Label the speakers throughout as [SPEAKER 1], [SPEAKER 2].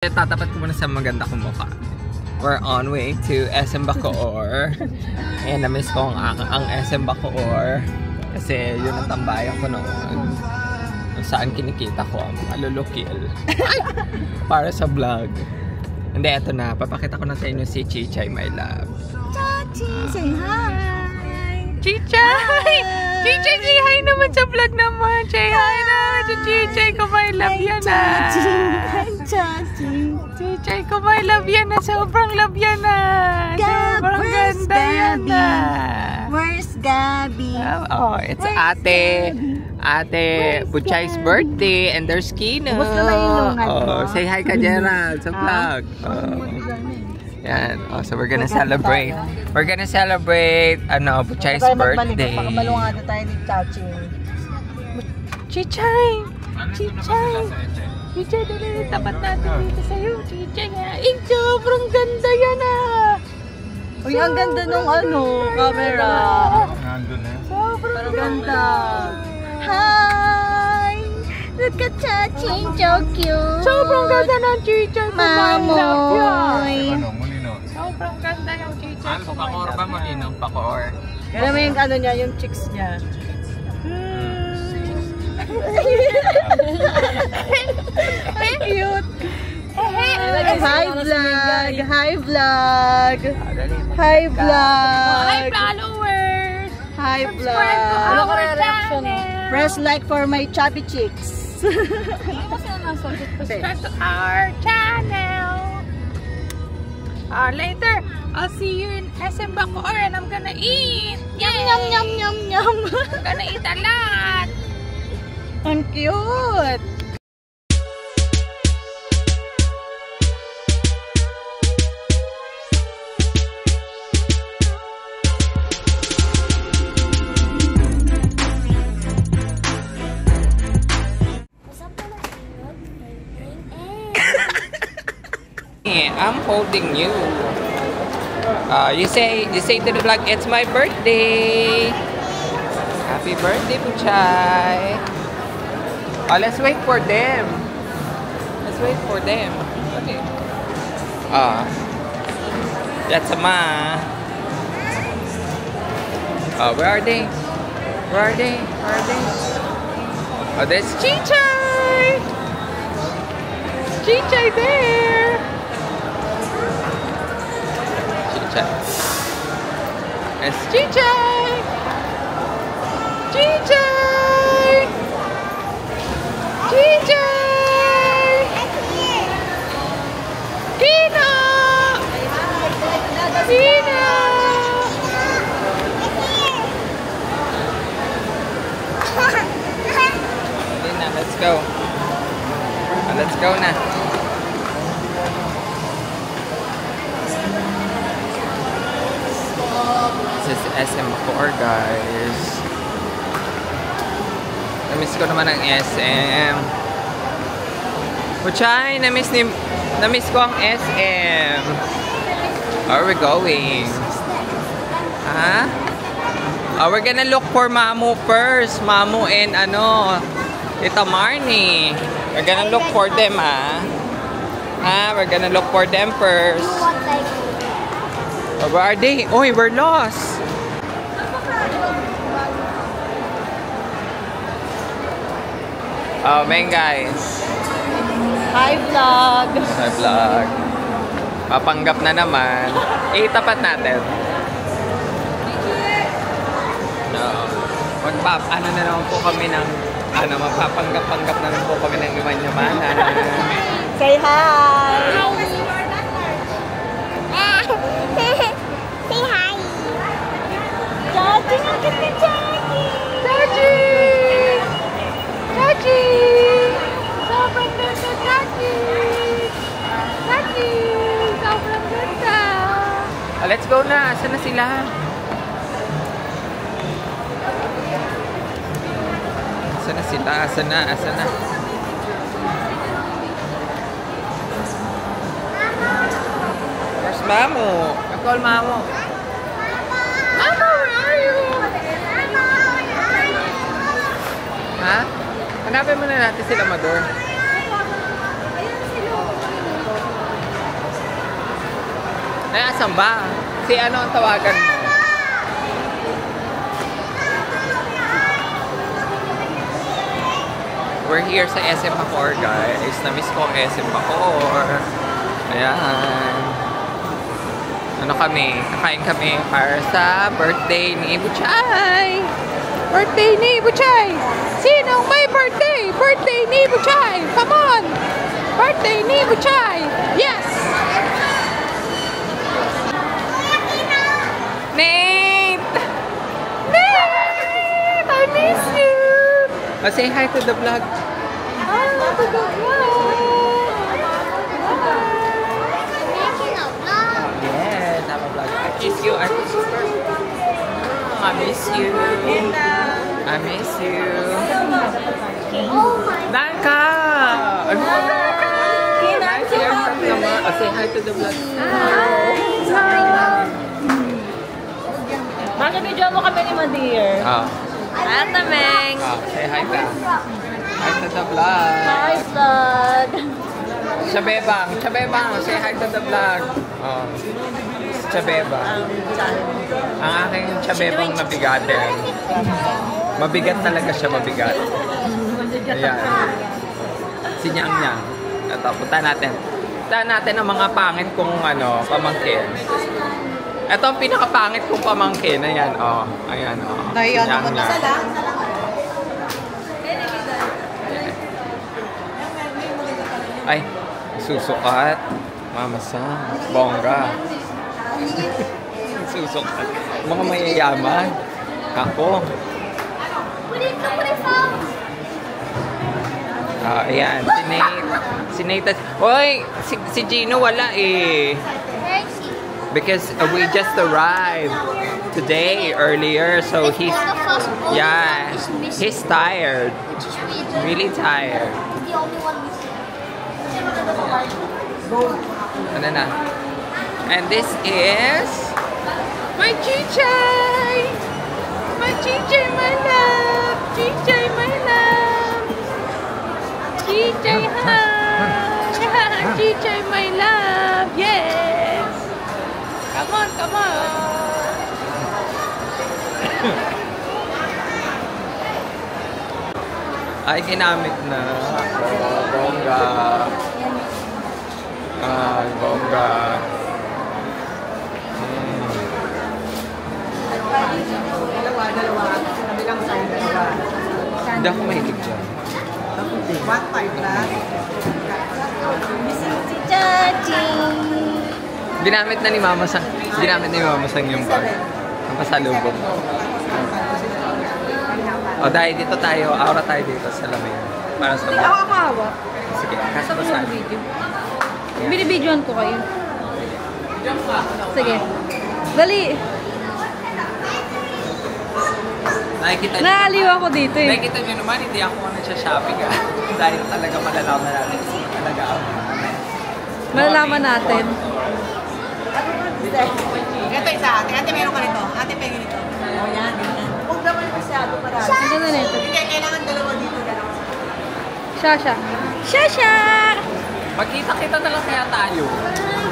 [SPEAKER 1] Tatapat ko muna sa maganda kong mukha. We're on way to SM Bacoor. And na-miss ko ang SM Bacoor. Kasi yun ang tambayan ko noon. Kung saan kinikita ko ang malulukil. Para sa vlog. Hindi, eto na. Papakita ko na sa inyo si Chichay, my love.
[SPEAKER 2] Chachi, say hi!
[SPEAKER 1] Chichay! Chichay, say hi naman sa vlog naman. Say hi na si Chichay ko, my love yan na.
[SPEAKER 2] Hi, Chachi!
[SPEAKER 1] Chichay ko, my love yan na. Sobrang love yan na. Sobrang ganda yan na.
[SPEAKER 2] Where's Gabby?
[SPEAKER 1] Oh, it's Ate Butchay's birthday and there's Kino. Oh, say hi ka, Gerald, sa vlog. Yan. Oh, so we're gonna celebrate. We're gonna celebrate Butchay's birthday.
[SPEAKER 2] Pakamalungado tayo ni Chachi.
[SPEAKER 1] Chichay! Chichay! Chichay, dali, tapat natin dito sa'yo. Chichay nga. Sobrang ganda yan ah!
[SPEAKER 2] Uy, ang ganda nung camera.
[SPEAKER 1] Nandun na.
[SPEAKER 2] Sobrang ganda. Hi! Look at Chachi, so cute.
[SPEAKER 1] Sobrang ganda ng Chichay ko, my love yan.
[SPEAKER 3] Molino.
[SPEAKER 1] Sobrang ganda yung Chichay ko, my love yan. Ba Molino? Bacoor.
[SPEAKER 2] Kaya mo yung niya, yung chicks niya. Ay, cute. Hi vlog! Hi vlog! Hi vlog!
[SPEAKER 1] Hi followers!
[SPEAKER 2] Hi
[SPEAKER 1] Subscribe to
[SPEAKER 2] vlog!
[SPEAKER 1] our channel!
[SPEAKER 2] Press like for my chubby chicks!
[SPEAKER 1] Subscribe to our channel! Later, I'll see you in SM Bacoor and I'm gonna eat!
[SPEAKER 2] Yum yum yum yum yum!
[SPEAKER 1] I'm gonna eat a lot!
[SPEAKER 2] Ang cute!
[SPEAKER 1] I'm holding you. You say to the vlog, it's my birthday. Happy birthday, Butchay. Oh, let's wait for them. Let's wait for them. Okay. That's a ma. Where are they? Where are they? Where are they? Oh, there's Chichay. Chichay there. It's Chichay! Chichay! Chichay! Kino! Kino! Let's go. Let's go na. This is SM Bacoor, guys. Namiss ko naman ang SM. Butchay, namiss ko ang SM. Where are we going? Huh? We're gonna look for Mamu first. Mamu and Tita Marnie. We're gonna look for them, we're gonna look for them first. Where are they? Oh, we're lost. Oh, man, guys.
[SPEAKER 2] Hi vlog!
[SPEAKER 1] Hi, vlog. Papanggap na naman. Tapat natin. No. Ano na naman po kami ng, magpapanggap-panggap na naman po kami ng iman-yamanan.
[SPEAKER 2] Say hi!
[SPEAKER 4] Say hi.
[SPEAKER 2] Chachi, look at the Chachi!
[SPEAKER 1] Chachi! Chachi! Sobrang ganda, Chachi! Chachi! Sobrang ganda! Let's go na! Asan na sila? Asan na sila? Asan na? Asan na? Where's Mamu? I-call Mamu. Mama, where are you? Ha? Hanapin muna natin sila, Mador. Ay, asan ba? Si ano ang tawagan mo? We're here sa SM Bacoor, guys. Na-miss ko ang SM Bacoor. Ayan. Ano kami? Kakain kami para sa birthday ni Buchay. Birthday ni Buchay! Sinong may birthday? Birthday ni Buchay! Come on! Birthday ni Buchay! Yes! Nate! Nate! I miss you! Oh, say hi to the vlog.
[SPEAKER 2] Hi to the vlog. Making a vlog.
[SPEAKER 1] Yes, I'm a vlog. I kiss you. I miss you. I miss you. I miss you.
[SPEAKER 2] Oh my
[SPEAKER 1] Danka! Ano ba? Nice haircut naman. Oh, say hi to the vlog.
[SPEAKER 3] Bakit video mo kami ni Madir?
[SPEAKER 1] Oh.
[SPEAKER 3] Ate Meng!
[SPEAKER 1] Oh, say hi ka. Hi to the vlog.
[SPEAKER 3] Hi, vlog!
[SPEAKER 1] Chabebang. Chabebang. Say hi to the vlog. Oh. Chabebang. Ang aking chabebang na bigatin. Mabigat talaga siya, mabigat. Ayan. Si Nyang Nyang. Ito, punta natin. Punta natin ang mga pangit kong ano, pamangkin. Ito ang pinakapangit kong pamangkin. Ayan, oh. Ayan, oh. Si Nyang Nyang. Ay, susukat. Mamasa. Bongga. Susukat. Mga mayayaman. Ako. Ayan. Si Nate. Hoy! Si Gino wala eh. Because we just arrived today, earlier. So he's tired. Really tired.
[SPEAKER 2] The only one
[SPEAKER 1] Ano na? And this is my Chichay! My Chichay, my love! Chichay, my love! Chichay, hi! Chichay, my love! Yes! Come on, come on! Ay, ginamit na. Bongga. Ay, bongga. Hindi ako mahilig dyan.
[SPEAKER 4] 1.5 na.
[SPEAKER 2] Si Chachi.
[SPEAKER 1] Ginamit na ni Mama Sang. Ginamit ni Mama Sang yung bag. Ang pasalubong. O dahil dito tayo, aura tayo dito sa lamig. Para sa
[SPEAKER 3] Ako hawak.
[SPEAKER 1] Sige, kasi
[SPEAKER 3] Sa
[SPEAKER 1] basahin.
[SPEAKER 3] video. Binibidyoan ko kayo. Sige. Dali.
[SPEAKER 1] Nakikita nyo,
[SPEAKER 3] Naaliw ako dito eh.
[SPEAKER 1] nakikita nyo naman, hindi ako nagsha-shopping dahil talaga malalaman natin. Talaga ako.
[SPEAKER 3] Malalaman natin.
[SPEAKER 4] Ito isa, ate. Ate, meron ka nito. Ate, pengin nito. O yan, ganyan. Huwag naman masyado parang.
[SPEAKER 3] Ano na nito?
[SPEAKER 4] Hindi, kailangan dalawa dito. Dalawa.
[SPEAKER 3] Shasha. Shasha!
[SPEAKER 1] Magkita-kita na lang kaya tayo.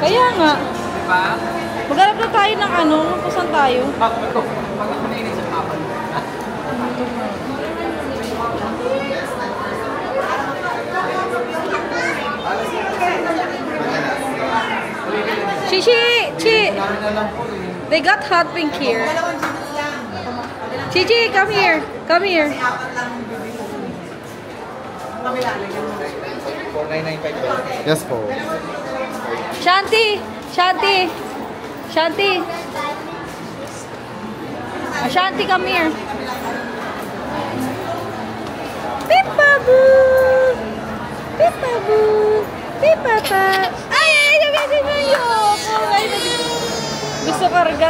[SPEAKER 3] Kaya nga.
[SPEAKER 1] Diba?
[SPEAKER 3] Maghanap na tayo ng ano, kung saan tayo.
[SPEAKER 1] Pag ako nainis sa papa.
[SPEAKER 3] Chi! They got hot pink here. Chi, come here. Come here.
[SPEAKER 5] Yes po.
[SPEAKER 3] Shanti! Shanti, come here. Pipaboo! Pipapa! Ay! Gusto karga.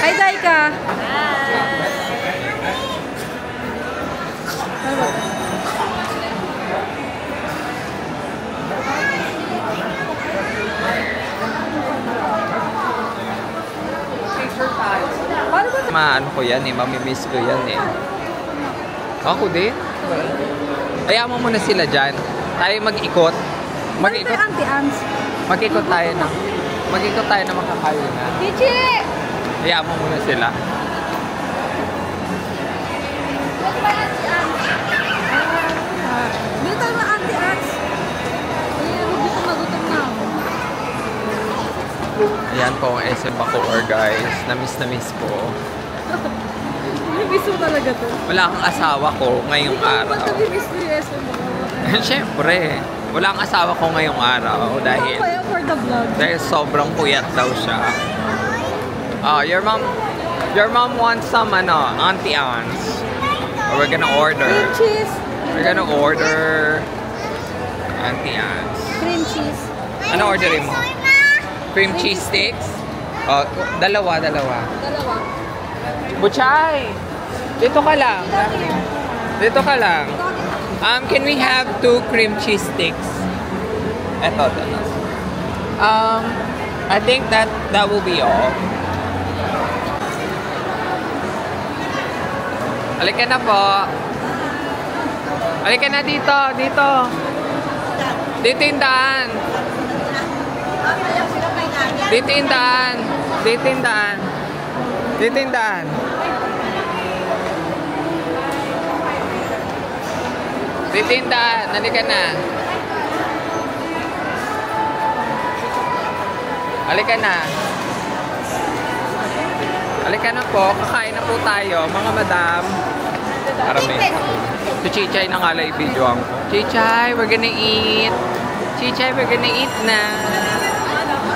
[SPEAKER 3] Hi, Daika!
[SPEAKER 1] Maano ko yan eh, mamimiss ko yan eh. Ako din. Hayaan mo muna sila dyan. Tayo mag-ikot. Mag-ikot.
[SPEAKER 3] Auntie Ans.
[SPEAKER 1] Mag-ikot tayo na. Mag-ikot tayo na makakayunan.
[SPEAKER 3] Pichi!
[SPEAKER 1] Hayaan mo muna sila.
[SPEAKER 3] Dito tayo na Auntie Ans. Gutom na ako.
[SPEAKER 1] Ayan po ang SM Bacoor, guys. Na-miss ko.
[SPEAKER 3] Namiss mo talaga to.
[SPEAKER 1] Wala akong asawa ko ngayong araw.
[SPEAKER 3] Ba't nami-miss mo yung SM Bacoor?
[SPEAKER 1] Siyempre. Wala akong asawa ko ngayong araw dahil
[SPEAKER 3] Kaya for the vlog.
[SPEAKER 1] dahil sobrang puyat daw siya. Your mom wants some Auntie Ans. We're gonna order.
[SPEAKER 3] Cream cheese.
[SPEAKER 1] We're gonna order Auntie Ans.
[SPEAKER 3] Cream cheese.
[SPEAKER 1] Ano orderin mo? Cream cheese sticks? Oh, dalawa.
[SPEAKER 3] Dalawa.
[SPEAKER 1] Butchay! Dito ka lang. Dito ka lang. Can we have 2 cream cheese sticks? Eto. I think that will be all. Halika na po. Halika na dito. Dito yung daan. Dito yung daan. Dito yung daan. Dito yung daan. Dito yung daan. Halika na. Halika na. Halika na po. Kakain na po tayo, mga madam. Marami. Si Chichay na nga live video ang Chichay, we're gonna eat. Chichay, we're gonna eat na.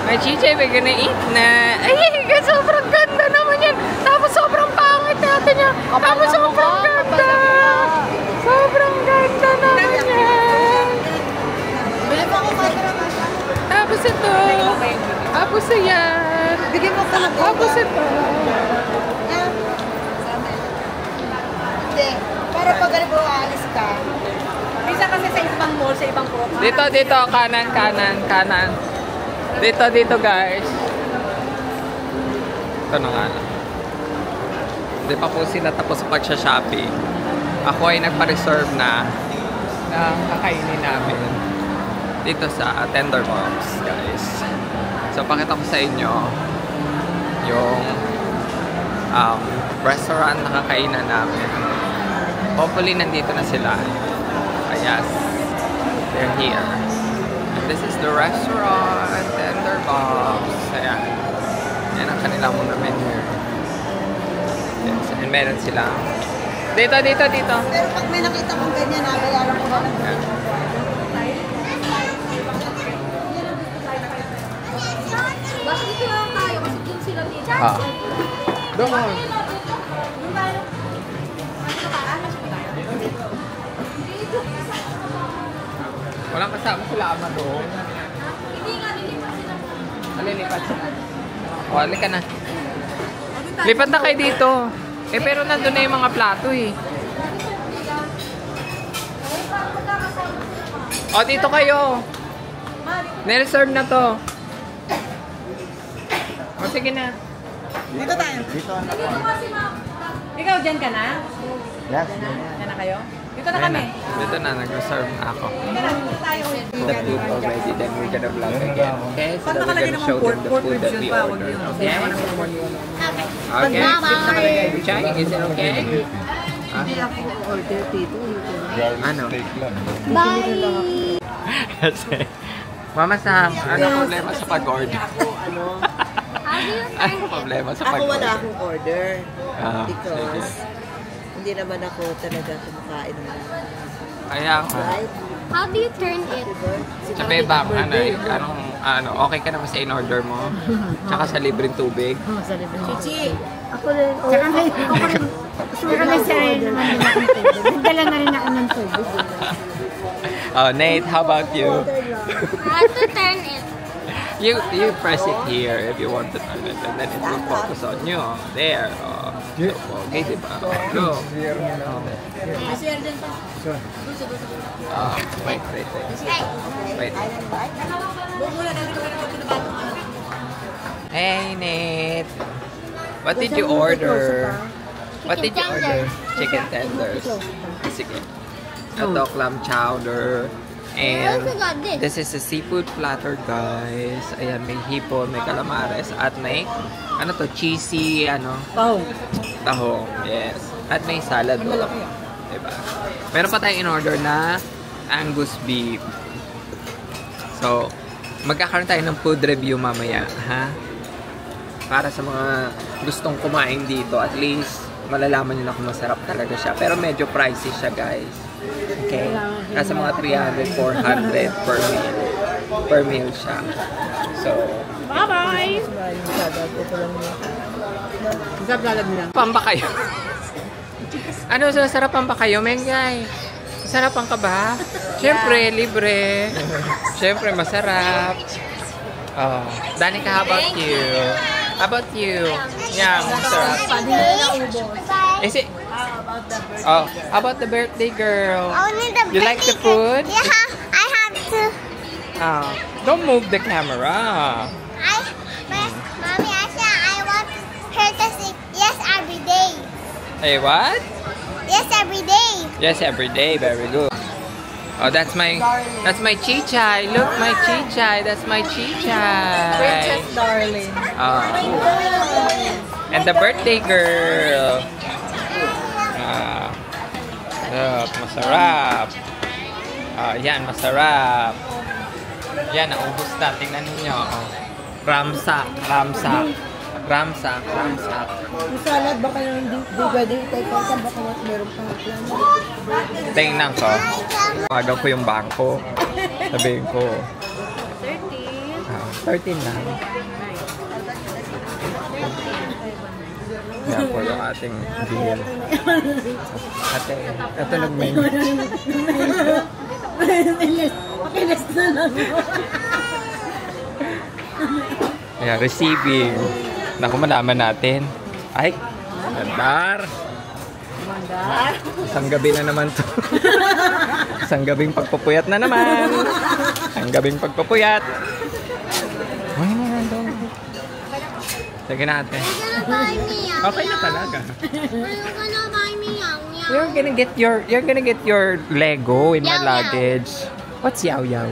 [SPEAKER 1] Ay, Chichay, we're gonna eat na. Ay, sobrang ganda naman yan. Tapos sobrang pangit natin yan. Tapos sobrang ganda. Sobrang ganda naman yan. Tapos ito. Tapos yan.
[SPEAKER 4] Bigyan mo ka ng
[SPEAKER 1] Tapos ito.
[SPEAKER 4] Hindi. Para pag ganito aalis ka. Isa kasi sa ibang mall, sa ibang pro.
[SPEAKER 1] Dito. Kanan. Dito, guys. Ito na nga. Hindi pa po sila tapos pag-shopping. Ako ay nagpa-reserve na ng kakainin namin dito sa Tender Box, guys. So, pakita ko sa inyo yung restaurant na kakainan namin. Hopefully, nandito na sila. Yes, they're here. And this is the restaurant, Tender Box. Ayan. Yan ang kanilang muna menu. Yes, and meron sila. Dito.
[SPEAKER 4] Pero pag may nakita mong ganyan, nabayaran ko na lang.
[SPEAKER 1] Ayan.
[SPEAKER 3] Bakit dito lang tayo? Kasi dun sila dito.
[SPEAKER 1] Doon. Walang kasama sila ama doon.
[SPEAKER 3] Hindi nga, lilipat sila.
[SPEAKER 1] Nalilipat sila. O, halika na. Lipat na kayo dito. Eh, pero nandun na yung mga plato eh. O, dito kayo. Nel-serve na to. O, sige na.
[SPEAKER 4] Dito tayo.
[SPEAKER 5] Dito na.
[SPEAKER 4] Ikaw, dyan ka na?
[SPEAKER 5] Yes.
[SPEAKER 4] Dyan na kayo? Dito na
[SPEAKER 1] Ayun
[SPEAKER 4] kami.
[SPEAKER 1] na. Dito na, nag-reserve na ako.
[SPEAKER 4] Dito na, dito tayo.
[SPEAKER 1] The food already, then we're gonna vlog again. Okay? So
[SPEAKER 4] Pag
[SPEAKER 1] that we're
[SPEAKER 4] nakalagay
[SPEAKER 1] gonna
[SPEAKER 4] naman
[SPEAKER 1] show them
[SPEAKER 4] pork,
[SPEAKER 1] the
[SPEAKER 4] pork
[SPEAKER 1] food
[SPEAKER 4] ribs
[SPEAKER 1] that
[SPEAKER 4] yun
[SPEAKER 1] we
[SPEAKER 4] pa, wag
[SPEAKER 1] ordered.
[SPEAKER 4] yun.
[SPEAKER 1] Okay? Okay?
[SPEAKER 2] Bye-bye.
[SPEAKER 1] Chai, is it okay?
[SPEAKER 4] Hindi ako order dito.
[SPEAKER 1] Ano?
[SPEAKER 2] Bye.
[SPEAKER 1] Kasi, Mama Sam, ano problema sa pag-order? Ano problema sa
[SPEAKER 6] Ako
[SPEAKER 1] pag-order?
[SPEAKER 6] wala akong order.
[SPEAKER 1] Ah,
[SPEAKER 6] Because hindi naman ako talaga kumakain ng
[SPEAKER 1] Kaya ako.
[SPEAKER 6] right?
[SPEAKER 2] How do you turn it?
[SPEAKER 1] Sa Bebang, okay ka naman sa in-order mo? Tsaka sa libreng tubig?
[SPEAKER 6] Chichi!
[SPEAKER 3] Ako rin. Tsaka rin. Sure na siya rin naman nila ng tubig. Nagdala na rin ako ng tubig.
[SPEAKER 1] Oh, Nate, how about you?
[SPEAKER 2] How to turn it?
[SPEAKER 1] You press it here if you want to turn it, and then it will focus on you. There. Oh, okay, diba? Look. Wait. Hey, Nate. What did you order? What did you order? Chicken tenders. Sige. Ito, clam chowder. And
[SPEAKER 2] also got this.
[SPEAKER 1] this is a seafood platter, guys. Ayan, may hipon, may calamares, at may, ano to, cheesy, tahong. Yes. At may salad doon. Diba? Meron pa tayong in-order na Angus beef. So, magkakaroon tayo ng food review mamaya, ha? Para sa mga gustong kumain dito, at least malalaman nyo na kung masarap talaga siya. Pero medyo pricey siya, guys. Okay? Nasa mga 300, 400 per meal siya. So,
[SPEAKER 4] Bye-bye! Masarap lalag nila.
[SPEAKER 1] pamba kayo. Ano, sasarapan ba kayo, Mengay? Sarapan ka ba? Siyempre, libre. Siyempre, masarap. Oh, Danica, how about you? How about you? Yeah, masarap. Is it? Oh, how about the birthday girl?
[SPEAKER 2] Only the
[SPEAKER 1] You like the food?
[SPEAKER 2] Yeah, I have to.
[SPEAKER 1] Oh, don't move the camera.
[SPEAKER 2] Mommy, I said I want her to say yes every day.
[SPEAKER 1] Hey, what?
[SPEAKER 2] Yes, every day.
[SPEAKER 1] Yes, every day. Very good. Oh, that's my chichay. Look, my chichay. That's my chichay.
[SPEAKER 6] Princess darling.
[SPEAKER 1] Oh. And the birthday girl. Look, masarap. Yan, masarap. Yan, naubos na. Tingnan ninyo. Oh. Ramsak.
[SPEAKER 6] Yung salad, baka yung di pwedeng take out, baka meron pang plan.
[SPEAKER 1] Tingnan ko. Pagaw ko yung bangko. Sabihin ko. 13 lang. Yan po yung ating bill. Ate, ito nag-menu.
[SPEAKER 3] Pakilas na lang.
[SPEAKER 1] Ayan, receiving. Naku, malaman natin. Ay, mandar. Isang gabi na naman to. Isang gabing pagpupuyat na naman. Isang gabing pagpupuyat. Ay, nandun. Sige natin. Okay na talaga. You're gonna get your Lego in my
[SPEAKER 2] Yaw, yaw.
[SPEAKER 1] luggage. What's yaw yaw?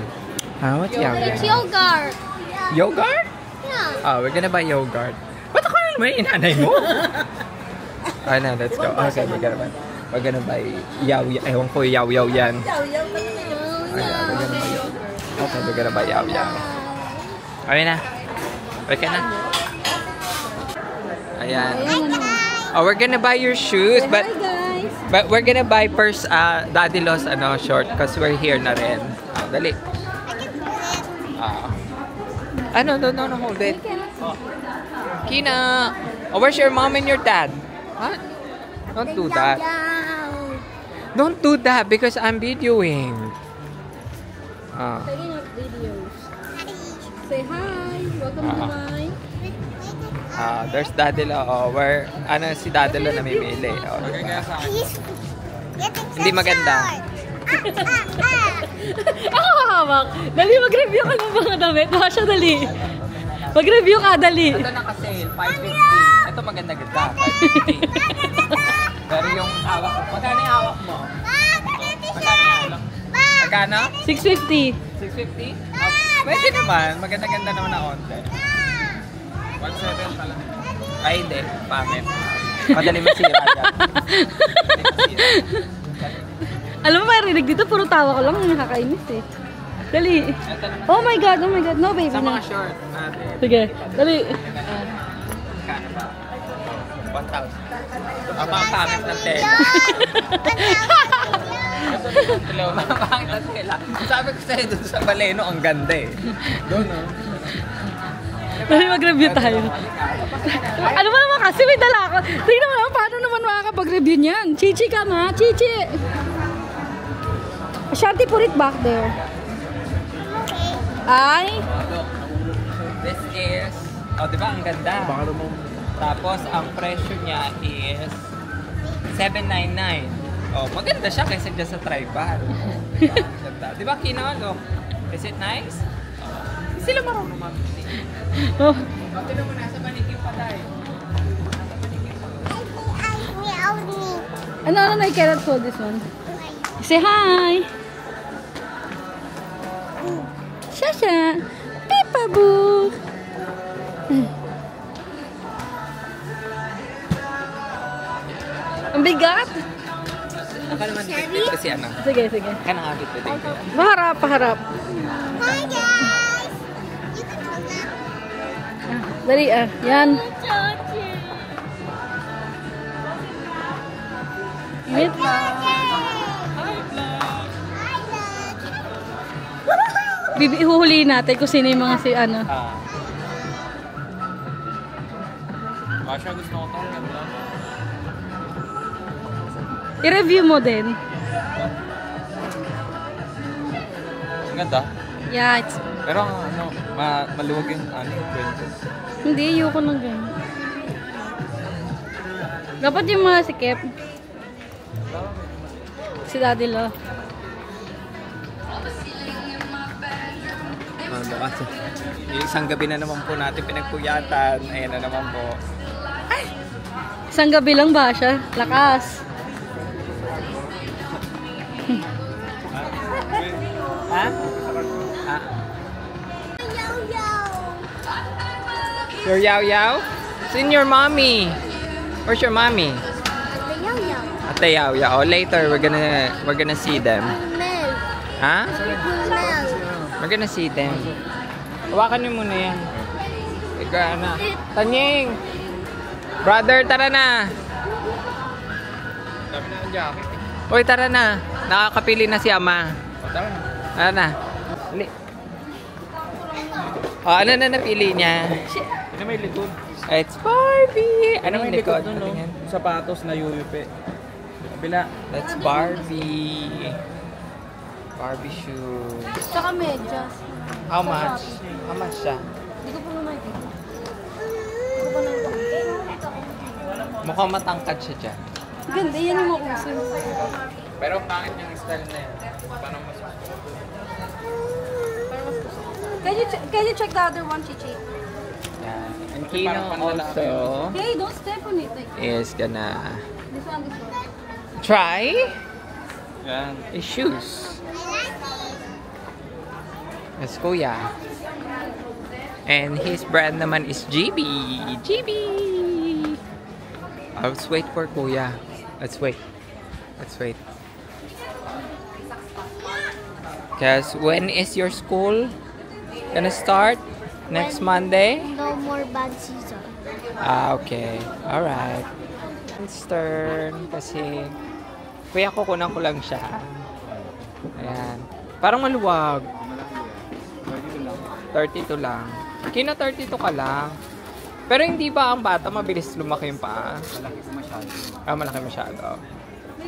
[SPEAKER 1] What's yaw
[SPEAKER 2] It's
[SPEAKER 1] yaw?
[SPEAKER 2] yogurt.
[SPEAKER 1] Yogurt?
[SPEAKER 2] Yeah.
[SPEAKER 1] Oh, we're gonna buy yogurt. What the hell? May inanay mo? Okay na, let's go. Okay, we're gonna buy yaw yaw. Ewan ko, yaw yaw yan. Okay, we're gonna buy yaw yaw. Okay na. Okay na. Ayan. Oh, we're gonna buy your shoes, but we're gonna buy first Daddy Lo's short because we're here na rin. Dali. No, hold it. Kina, where's your mom and your dad? What? Don't do that. Don't do that because I'm videoing.
[SPEAKER 2] Taking up videos. Say hi. Welcome to mine.
[SPEAKER 1] There's Daddy Lo. Oh, where, si Daddy Lo namimili. Oh, diba? Hindi maganda.
[SPEAKER 3] Ako hawak. Dali, mag-review ka ng mga damit. Masya, dali. Mag-review ka, dali.
[SPEAKER 1] Ito naka-sale, 550. Ito maganda-ganda, 550. Pero yung hawak mo, magkano yung hawak mo? Magkano?
[SPEAKER 3] 650.
[SPEAKER 1] 650? Pwede naman, maganda-ganda naman na onte. 1.7 pala. Ay, hindi. Pangit. Madali masira yan.
[SPEAKER 3] Alam mo, marinig dito, puro tawa ko lang. Nakakainis eh. Dali. Oh my God. No, baby.
[SPEAKER 1] Sa mga
[SPEAKER 3] Na.
[SPEAKER 1] short natin.
[SPEAKER 3] Sige, dali.
[SPEAKER 1] Magkano ba? 1,000. Ang mga pangit ng tela. Hello, mga pangit ng tela. Sabi ko sa'yo doon sa Baleno, ang ganda eh. Doon, no?
[SPEAKER 3] Dali, mag-review tayo. Ano ba naman kasi may dala ako. Tingnan mo naman, paano naman makakapag-review niyan? Chichi ka ma, Chichi. Shanti, put it back there. Ay.
[SPEAKER 1] This is, di ba ang ganda? Tapos, ang presyo niya is $799. Oh, maganda siya kaysa dyan sa tribal. Ganda. Di ba, Kinolo? Is it nice? Hindi sila marunong mamili.
[SPEAKER 3] Oh.
[SPEAKER 1] Tignan mo, nasa paligid pa tayo.
[SPEAKER 3] Ano, I cannot hold this one. Say hi! Shasha! Peekaboo! Ang bigat!
[SPEAKER 1] Akala naman bitbit kasi ano.
[SPEAKER 3] Sige, sige.
[SPEAKER 1] Kaya nakabitbit ko yan.
[SPEAKER 3] Paharap, paharap.
[SPEAKER 2] Hi guys! You can come now.
[SPEAKER 3] Dali yan. Init. Ihuhulihin natin kung sino yung mga si ano.
[SPEAKER 1] Masya, gusto ko ito.
[SPEAKER 3] I-review mo din.
[SPEAKER 1] Ang ganda.
[SPEAKER 3] Yeah, it's...
[SPEAKER 1] Pero ano, maluwag yung ano, princess.
[SPEAKER 3] Hindi, ayoko ng ganyan. Dapat yung mga sikip. Si Daddy Lo.
[SPEAKER 1] Kasi isang gabi na naman po natin pinagpuyatan. Ayan na naman po.
[SPEAKER 3] Isang gabi lang ba siya? Lakas.
[SPEAKER 1] Ha? Your Yao Yao? Seen your mommy. Where's your mommy? Ate Yao Yao. Later we're gonna see them. Ha? We're gonna see them. Hawakan niyo muna yan. Ika na. Tanying! Brother, tara na! Dami na ang jacket eh. Uy, tara na. Nakakapili na si Ama. O, tara na. Tara na. Dali. O, ano na napili niya?
[SPEAKER 5] Ano may likod?
[SPEAKER 1] It's Barbie! Ano may likod?
[SPEAKER 5] Ano no?
[SPEAKER 1] Tingnan.
[SPEAKER 5] Sapatos na yuyupi. Kabila.
[SPEAKER 1] That's Barbie. Barbie shoes.
[SPEAKER 3] Tsaka medyas.
[SPEAKER 1] How much? How much siya?
[SPEAKER 3] Hindi ko pa naman nakikita. Hindi ko pa nakikita.
[SPEAKER 1] Mukhang matangkad siya dyan.
[SPEAKER 3] Ganda, yan yung makusin.
[SPEAKER 1] Pero pangit yung style na yan. Paano mas
[SPEAKER 3] Can you check the other one, Chichi?
[SPEAKER 1] yan. And Kino also
[SPEAKER 3] Hey, don't step on it. Like,
[SPEAKER 1] is gonna
[SPEAKER 3] this one.
[SPEAKER 1] try
[SPEAKER 5] Yan.
[SPEAKER 1] his shoes. That's Kuya. And his brand naman is GB. GB! Let's wait for Kuya. Let's wait. Let's wait. Because when is your school gonna start? Next Monday?
[SPEAKER 2] No more bad season.
[SPEAKER 1] Ah, okay. Alright. It's turn kasi kuya ko kunan ko lang siya. Ayan. Parang maluwag. 32 lang. Kina 32 ka lang. Pero hindi ba ang bata mabilis lumaki yung paa?
[SPEAKER 5] Malaki ko masyado.
[SPEAKER 1] Ah, malaki masyado.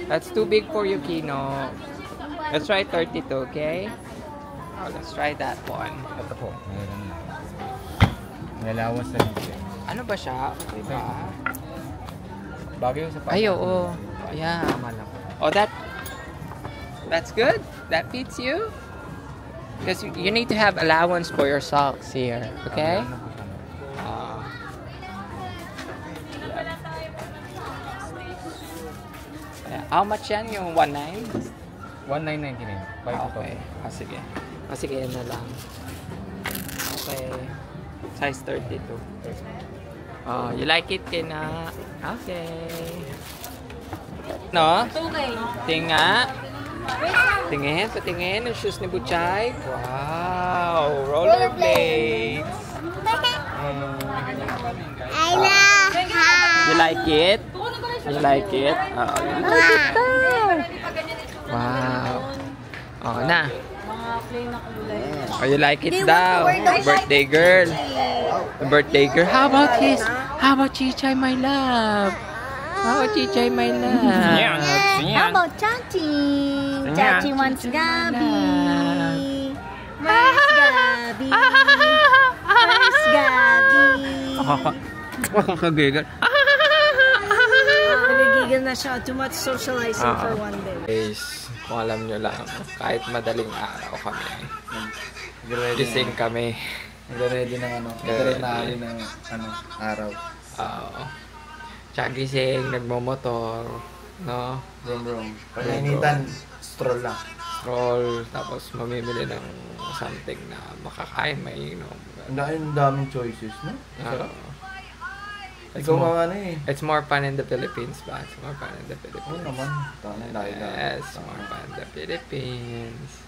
[SPEAKER 1] That's too big for you, Kino. Let's try 32, okay? Oh, let's try that one.
[SPEAKER 5] Ito po. Mayroon na. May lawas na dito.
[SPEAKER 1] Ano ba siya? Diba?
[SPEAKER 5] Bagay yung sapatos.
[SPEAKER 1] Ay, oo. Yeah. Oh, that's good. That fits you. Because you need to have allowance for your socks here, okay? Yeah. How much yan? Yung 1.9?
[SPEAKER 5] 1999.
[SPEAKER 1] Okay. Ah, sige. Ah, sige, yan na lang. Okay. Size 32. Oh, you like it, Kina? Okay. No?
[SPEAKER 3] Okay.
[SPEAKER 1] Tingnan. Tingin, patingin ang shoes ni Butchay. Wow! Rollerblades!
[SPEAKER 2] I love
[SPEAKER 1] You like it? You like it? Oh, you like it daw. Wow! Oh, na.
[SPEAKER 3] Mga plain na kulay.
[SPEAKER 1] Oh, you like it daw. Birthday girl. The birthday girl. How about his? How about Chichay, my love? How about Chichay, my love?
[SPEAKER 2] How about Chachi? Chachi wants Gabi. Where's Gabi? Where's Gabi?
[SPEAKER 1] Kakagigil.
[SPEAKER 6] Nagigigil na siya. Too much socializing for one day.
[SPEAKER 1] Guys, kung alam nyo lang, kahit madaling araw kami, gising kami.
[SPEAKER 5] Nag-ready ng ano. Nag-ready ng araw.
[SPEAKER 1] Tsaka gising, nagmomotor, no?
[SPEAKER 5] Brum brum. Pag nainitan, Stroll lang.
[SPEAKER 1] Stroll, tapos mamimili ng something na makakain, mainom.
[SPEAKER 5] Ang daming choices, no?
[SPEAKER 1] It's
[SPEAKER 5] Ikaw
[SPEAKER 1] more,
[SPEAKER 5] mga ano eh.
[SPEAKER 1] it's more fun in the Philippines ba? It's more fun in the
[SPEAKER 5] Oo
[SPEAKER 1] Philippines.
[SPEAKER 5] naman. Tanay tayo na.
[SPEAKER 1] Yes, more fun in the Philippines.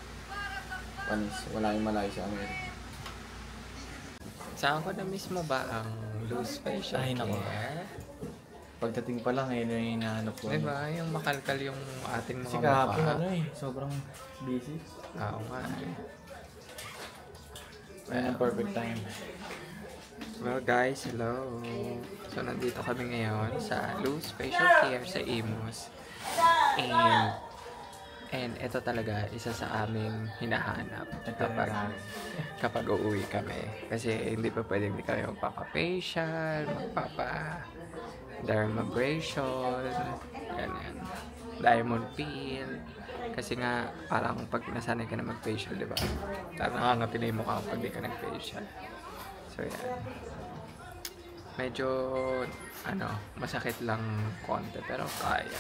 [SPEAKER 5] Panis, wala yung malayo sa Amerika.
[SPEAKER 1] Saan ko na mismo ba ang loose facial
[SPEAKER 5] Ay, nako.
[SPEAKER 1] care?
[SPEAKER 5] Pagdating pa lang, ngayon na yung hinahanap ko.
[SPEAKER 1] Diba? Yung makalkal yung ating
[SPEAKER 5] Kasi
[SPEAKER 1] mga
[SPEAKER 5] kahapon
[SPEAKER 1] mukha.
[SPEAKER 5] ano eh, sobrang busy.
[SPEAKER 1] Oo nga eh.
[SPEAKER 5] Ayun ang perfect time.
[SPEAKER 1] Well guys, hello. So nandito kami ngayon sa Loose Facial Care sa Imus. And ito talaga isa sa aming hinahanap kapag uuwi kami. Kasi hindi pa pwedeng hindi kami magpapa-facial, magpapa-dermabrasion, ganyan. Diamond peel. Kasi nga, parang pag nasanay ka na mag-facial, di ba? Parang nakangati na yung mukha pag di ka nag-facial. So, yan. Medyo, masakit lang konti, pero kaya.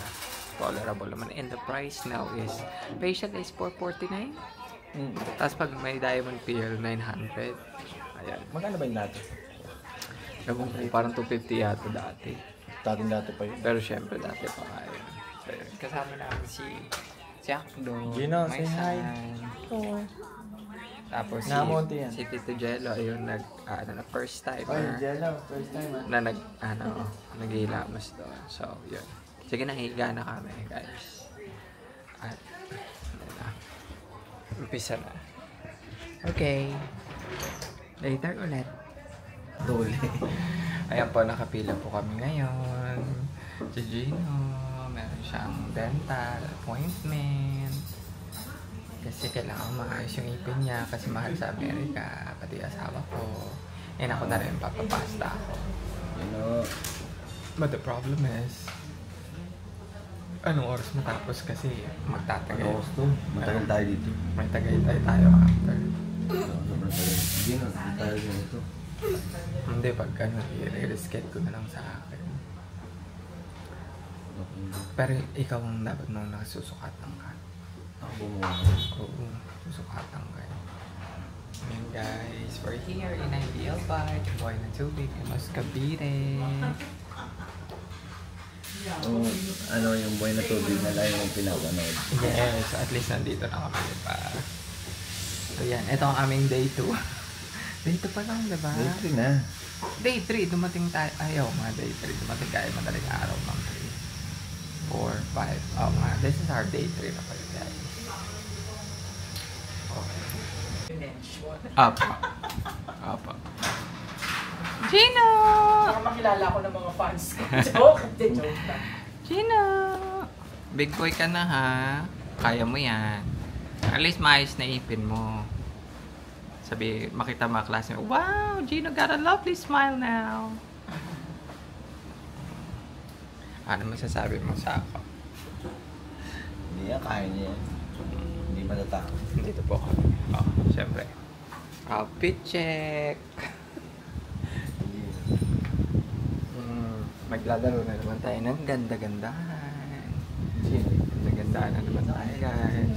[SPEAKER 1] Tolerable naman. And the price now is, facial is $449. Tapos pag may diamond peel, $900. Ayan.
[SPEAKER 5] Magkano ba yung dati?
[SPEAKER 1] Ewan ko, parang $250 yata dati.
[SPEAKER 5] Dati pa yun.
[SPEAKER 1] Pero syempre, dati pa kaya. So, yun. Kasama namin si Akdo,
[SPEAKER 5] Gino,
[SPEAKER 1] my
[SPEAKER 5] say hi.
[SPEAKER 1] son. Tapos
[SPEAKER 5] Namonte yan.
[SPEAKER 1] si Tito Jello, ayun, first timer.
[SPEAKER 5] Jello, first time ah.
[SPEAKER 1] Na naghihilamos doon. So, yun. Sige na, higa na kami, guys. At, umpisa na. Okay. Later ulit.
[SPEAKER 5] Dole.
[SPEAKER 1] Ayan po, nakapila po kami ngayon. Si Gino, meron siyang dental appointment. Kasi kailangan maayos yung ipin niya kasi mahal sa Amerika, pati asawa ko. And ako na rin, papapasta ako. But the problem is, anong oras matapos kasi magtatagay.
[SPEAKER 5] Matagal tayo dito.
[SPEAKER 1] May tagay tayo after.
[SPEAKER 5] Sobrang tagal. Hindi na, tayo dito.
[SPEAKER 1] Hindi, pag i-reschedule ko na lang sa akin. Pero ikaw ang dapat nang nakasusukatan ka.
[SPEAKER 5] Ako mo.
[SPEAKER 1] Oo, susukatan ka. Ayan guys, we're here in Ideal Bike, Buhay na Tubig, Imus Cavite.
[SPEAKER 5] Yung buhay na tubig na lang yung pinapanood.
[SPEAKER 1] Yes, at least nandito na kami pa. So yan, ito ang aming day 2. Day 2 pa lang, diba?
[SPEAKER 5] Day 3 na.
[SPEAKER 1] Day 3, dumating tayo. Ayaw mga day 3, dumating tayo madaling araw ng 3, 4, 5. Oh nga, this is our day 3 na pala guys. Okay. Apa. Gino!
[SPEAKER 6] Baka makilala ko ng mga fans ko. Joke lang.
[SPEAKER 1] Gino! Big boy ka na ha. Kaya mo yan. At least maayos na ipin mo. Sabi, makita mga klase mo, wow, Gino got a lovely smile now. Ano masasabi mo sa ako?
[SPEAKER 5] Hindi yan, kaya niya yan. Hindi matatakot.
[SPEAKER 1] Dito po kami. Oh, syempre. Outfit check. Maglalaro na naman tayo ng ganda-gandahan. Ganda-gandahan na naman tayo guys.